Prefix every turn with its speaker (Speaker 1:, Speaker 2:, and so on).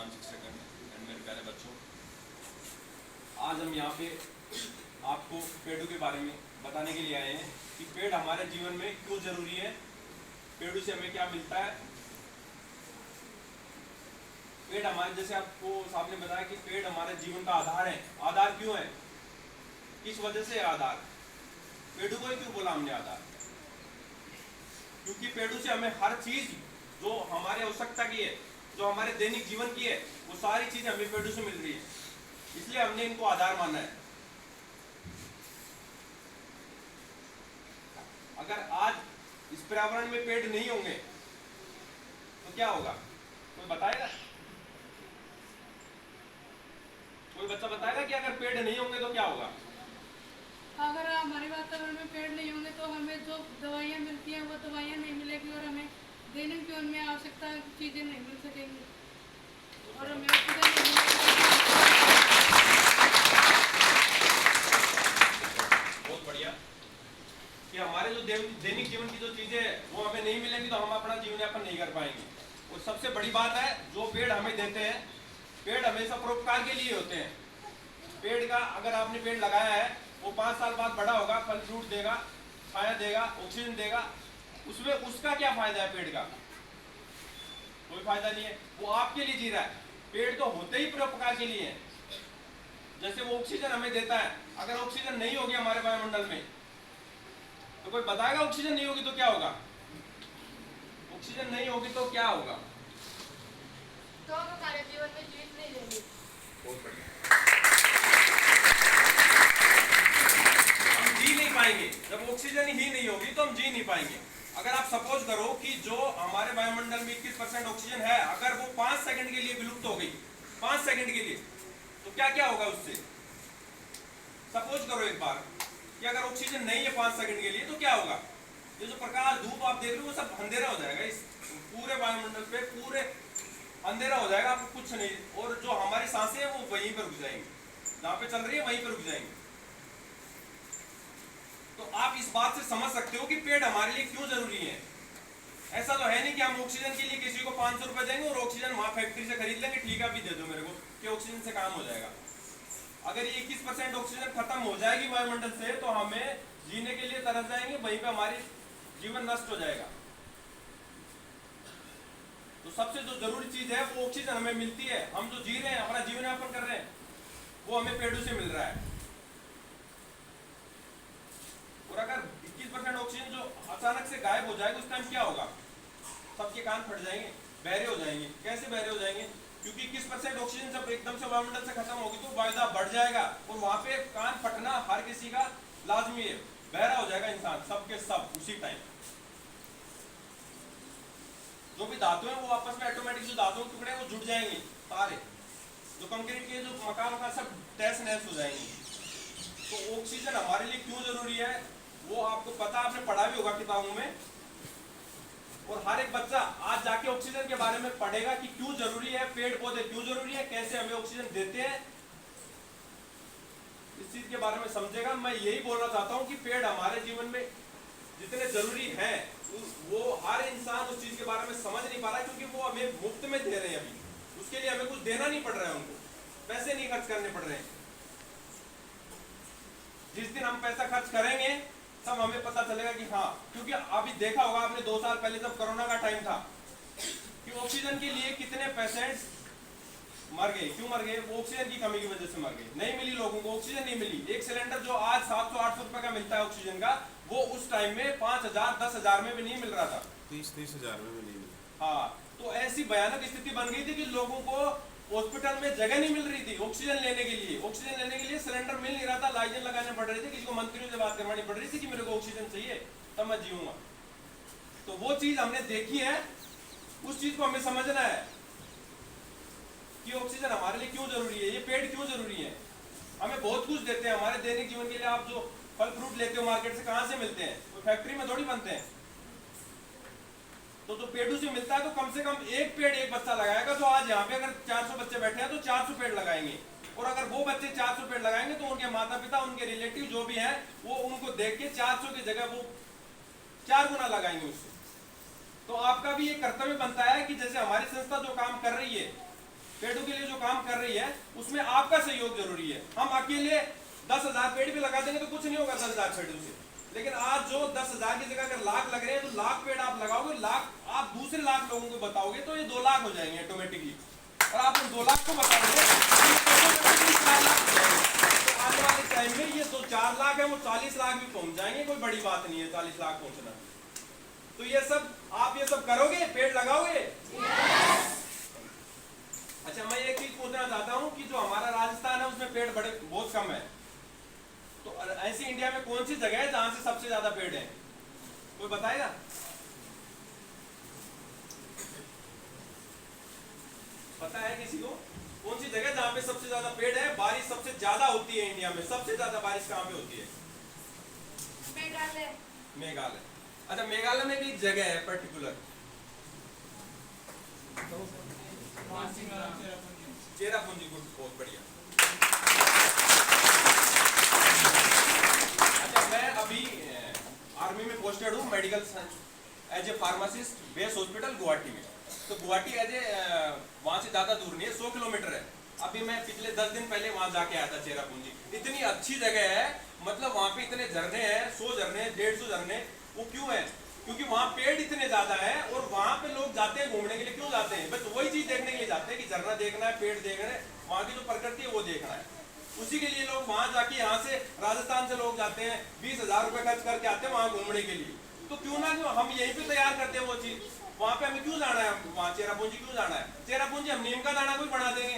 Speaker 1: महान शिक्षकगण एंड मेरे प्यारे बच्चों, आज हम यहाँ पे आपको पेड़ों के बारे में बताने के लिए आए हैं कि पेड़ हमारे जीवन में क्यों जरूरी है, पेड़ों से हमें क्या मिलता है। पेड़ हमारे, जैसे आपको साहब ने बताया कि पेड़ हमारे जीवन का आधार है। आधार क्यों है, किस वजह से आधार, पेड़ों को ही क्यों बोला हमने आधार? क्योंकि पेड़ों से हमें हर चीज जो हमारे आवश्यकता की है, जो हमारे दैनिक जीवन की है, वो सारी चीज हमें पेड़ों से मिल रही है, इसलिए हमने इनको आधार माना है। अगर आज इस पर्यावरण में पेड़ नहीं होंगे तो क्या होगा, कोई बताएगा? कोई बच्चा बताएगा कि अगर पेड़ नहीं होंगे तो क्या होगा?
Speaker 2: अगर हमारे वातावरण में पेड़ नहीं होंगे तो हमें जो दवाइयाँ मिलती हैं वो दवाइयाँ नहीं मिलेगी और हमें दैनिक जीवन में आवश्यकता चीज़ें नहीं मिल सकेंगी और हमें ऑक्सीजन नहीं मिलेगी।
Speaker 1: बहुत बढ़िया कि हमारे जो दैनिक जीवन की जो चीजें हैं वो हमें नहीं मिलेंगी तो हम अपना जीवन यापन नहीं कर पाएंगे। और सबसे बड़ी बात है, जो पेड़ हमें देते हैं, पेड़ हमेशा परोपकार के लिए होते हैं। पेड़ का अगर आपने पेड़ लगाया है, वो 5 साल बाद बड़ा होगा, फल फ्रूट देगा, छाया देगा, ऑक्सीजन देगा, उसमें उसका क्या फायदा है? पेड़ का कोई फायदा नहीं है, वो आपके लिए जी रहा है। पेड़ तो होते ही परोपकार के लिए है। जैसे वो ऑक्सीजन हमें देता है, अगर ऑक्सीजन नहीं होगी हमारे वायुमंडल में तो कोई बताएगा ऑक्सीजन नहीं होगी तो क्या होगा? ऑक्सीजन नहीं होगी तो क्या होगा?
Speaker 3: तो हम हमारे जीवन में जीवित नहीं रहेंगे।
Speaker 1: बहुत बढ़िया, हम जी नहीं पाएंगे। जब ऑक्सीजन ही नहीं होगी तो हम जी नहीं पाएंगे। अगर आप सपोज करो कि जो हमारे वायुमंडल में 21% ऑक्सीजन है, अगर वो 5 सेकंड के लिए विलुप्त हो गई, 5 सेकंड के लिए, तो क्या क्या होगा उससे? सपोज करो एक बार कि अगर ऑक्सीजन नहीं है 5 सेकंड के लिए तो क्या होगा? ये जो प्रकाश धूप आप देख रहे हो वो सब अंधेरा हो जाएगा, इस पूरे वायुमंडल पे पूरे अंधेरा हो जाएगा, आपको कुछ नहीं। और जो हमारी सांसें हैं वो वहीं पर रुक जाएंगी, जहां पे चल रही है वहीं पर रुक जाएंगी। तो आप इस बात से समझ सकते हो कि पेड़ हमारे लिए क्यों जरूरी है। ऐसा तो है नहीं कि हम ऑक्सीजन के लिए किसी को 500 रुपए देंगे और ऑक्सीजन वहां फैक्ट्री से खरीद लेंगे, ठीक है अभी दे दो मेरे को, कि ऑक्सीजन से काम हो जाएगा। अगर ये 21% ऑक्सीजन खत्म हो जाएगी वायुमंडल से तो हमें जीने के लिए तरस जाएंगे, वहीं पे हमारी जीवन नष्ट हो जाएगा। तो सबसे जो जरूरी चीज है वो ऑक्सीजन हमें मिलती है। हम जो जी रहे हैं, अपना जीवन यापन कर रहे हैं, वो हमें पेड़ों से मिल रहा है। और अगर 21% ऑक्सीजन जो अचानक से गायब हो जाएगा उस टाइम क्या होगा? सबके कान फट जाएंगे, बहरे हो जाएंगे। कैसे बहरे हो जाएंगे? क्योंकि 21% ऑक्सीजन जब एकदम से वायुमंडल से खत्म होगी तो वायुदाब बढ़ जाएगा और वहां पे कान फटना हर किसी का लाजमी है, बहरा हो जाएगा इंसान, सबके सब उसी टाइम। जो भी धातु है वो आपस में ऑटोमेटिक, जो धातुओं के टुकड़े वो जुड़ जाएंगे सारे, जो कंक्रीट के जो मकान का सब तहस नहस हो जाएंगे। तो ऑक्सीजन हमारे लिए क्यों जरूरी है वो आपको पता, आपने पढ़ा भी होगा किताबों में। और हर एक बच्चा आज जाके ऑक्सीजन के बारे में पढ़ेगा कि क्यों जरूरी है, पेड़ पौधे क्यों जरूरी है, कैसे हमें ऑक्सीजन देते हैं, इस चीज के बारे में समझेगा। मैं यही बोलना चाहता हूं कि पेड़ हमारे जीवन में जितने जरूरी हैं वो हर इंसान उस चीज के बारे में समझ नहीं पा रहा, क्योंकि वो हमें मुफ्त में दे रहे हैं। अभी उसके लिए हमें कुछ देना नहीं पड़ रहा है, उनको पैसे नहीं खर्च करने पड़ रहे हैं। जिस दिन हम पैसा खर्च करेंगे तब हमें पता चलेगा कि हाँ, क्योंकि अभी देखा होगा आपने 2 साल पहले जब कोरोना का टाइम था कि ऑक्सीजन के लिए कितने पेशेंट्स मर गए। क्यों मर गए? वो ऑक्सीजन की कमी की वजह से मर गए, नहीं मिली लोगों को, ऑक्सीजन नहीं मिली। एक सिलेंडर जो आज 700-800 रुपए का मिलता है ऑक्सीजन का, वो उस टाइम में 5,000-10,000 में भी नहीं मिल रहा था,
Speaker 4: 30-30 हजार में भी नहीं मिली।
Speaker 1: हाँ, तो ऐसी भयानक स्थिति बन गई थी कि लोगों को हॉस्पिटल में जगह नहीं मिल रही थी ऑक्सीजन लेने के लिए। ऑक्सीजन लेने के लिए सिलेंडर मिल नहीं रहा था, लाइजन लगाने पड़ रही थी, किसी को मंत्रियों से बात करवानी पड़ रही थी कि मेरे को ऑक्सीजन चाहिए तब मैं जीऊंगा। तो वो चीज हमने देखी है, उस चीज को हमें समझना है कि ऑक्सीजन हमारे लिए क्यों जरूरी है, ये पेड़ क्यों जरूरी है। हमें बहुत कुछ देते हैं हमारे दैनिक जीवन के लिए। आप जो फल फ्रूट लेते हो मार्केट से, कहां से मिलते हैं? कोई फैक्ट्री में थोड़ी बनते हैं। तो जो पेड़ों से मिलता है तो कम से कम एक पेड़ एक बच्चा लगाएगा। तो आज यहाँ पे अगर 400 बच्चे बैठे हैं तो 400 पेड़ लगाएंगे, और अगर वो बच्चे 400 पेड़ लगाएंगे तो उनके माता पिता, उनके रिलेटिव जो भी हैं, वो उनको देख के 400 की जगह वो 4 गुना लगाएंगे उससे। तो आपका भी ये कर्तव्य बनता है कि जैसे हमारी संस्था जो काम कर रही है पेड़ों के लिए जो काम कर रही है उसमें आपका सहयोग जरूरी है। हम अकेले 10,000 पेड़ भी लगा देंगे तो कुछ नहीं होगा 10,000 पेड़ों से, लेकिन आज जो 10,000 की जगह अगर लाख लग रहे हैं तो लाख पेड़ आप लगाओगे, लाख आप दूसरे लाख लोगों को बताओगे तो ये 2 लाख हो जाएंगे ऑटोमेटिकली, और आप उन 2 लाख को बताओगे तो 4 लाख हो जाएंगे। तो आने वाले टाइम में ये जो 4 लाख है वो 40 लाख भी पहुंच जाएंगे, कोई बड़ी बात नहीं है 40 लाख पहुंचना। तो ये सब आप ये सब करोगे, पेड़ लगाओगे? अच्छा, मैं एक चीज पूछना चाहता हूं कि जो हमारा राजस्थान है उसमें पेड़ बड़े बहुत कम है, तो ऐसी इंडिया में कौन सी जगह है जहां से सबसे ज्यादा पेड़ है? कोई बताएगा? पता है किसी को कौन सी जगह जहां पे सबसे ज्यादा पेड़ है, बारिश सबसे ज्यादा होती है इंडिया में? सबसे ज्यादा बारिश कहां पे होती है?
Speaker 3: मेघालय।
Speaker 1: मेघालय। अच्छा, मेघालय में भी एक जगह है पर्टिकुलर, चेरापूंजी। बहुत बढ़िया। अच्छा, मैं अभी आर्मी में पोस्टेड हूँ, medical as a pharmacist, base hospital Guwahati में। तो गुवाहाटी वहां से ज्यादा दूर नहीं है, 100 किलोमीटर है। अभी मैं पिछले 10 दिन पहले वहां जाके आया था चेरापूंजी। इतनी अच्छी जगह है, मतलब वहां पे इतने झरने हैं, 100 झरने, 150 झरने। वो क्यों है? क्योंकि वहां पेड़ इतने ज्यादा है, और वहां पे लोग जाते हैं घूमने के लिए। क्यों जाते हैं? बस वही चीज देखने के लिए जाते हैं कि झरना देखना है, पेड़ देखना है, वहां की जो प्रकृति है वो देखना है। उसी के लिए लोग वहां जाके, यहाँ से राजस्थान से लोग जाते हैं, 20,000 रुपए खर्च करके आते हैं वहां घूमने के लिए। तो क्यों ना हम यहीं पे तैयार करते हैं वो चीज। वहां पे हमें क्यों जाना है? वहां चेरापूंजी क्यों जाना है? चेरापूंजी हम नीम का दाना कोई बना देंगे,